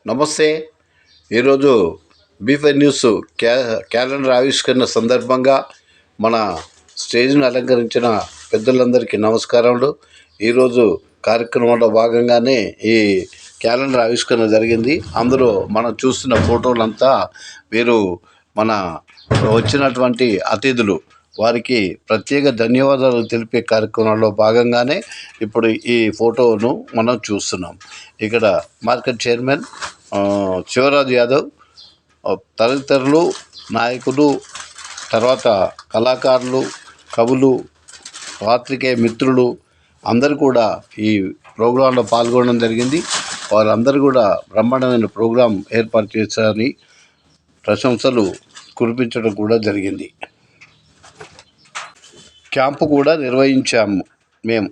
నమస్తే. ఈరోజు బీ5 news calendar ఆవిష్కరణ సందర్భంగా మన స్టేజ్ను అలంకరించిన పెద్దలందరికీ నమస్కారములు. ఈరోజు కార్యక్రమంలో భాగంగానే ఈ క్యాలెండర్ ఆవిష్కరణ జరిగింది. అందులో మనం చూస్తున్న ఫోటోలంతా వీరు మన వచ్చినటువంటి అతిథులు. వారికి ప్రత్యేక ధన్యవాదాలు తెలిపే కార్యక్రమంలో భాగంగానే ఇప్పుడు ఈ ఫోటోను మనం చూస్తున్నాం. ఇక్కడ మార్కెట్ చైర్మన్ శివరాజ్ యాదవ్, తదితరులు, నాయకులు, తర్వాత కళాకారులు, కవులు, పాత్రికేయ మిత్రులు అందరూ కూడా ఈ ప్రోగ్రాంలో పాల్గొనడం జరిగింది. వారందరూ కూడా బ్రహ్మాండమైన ప్రోగ్రాం ఏర్పాటు చేశారని ప్రశంసలు కురిపించడం కూడా జరిగింది. క్యాంపు కూడా నిర్వహించాము మేము.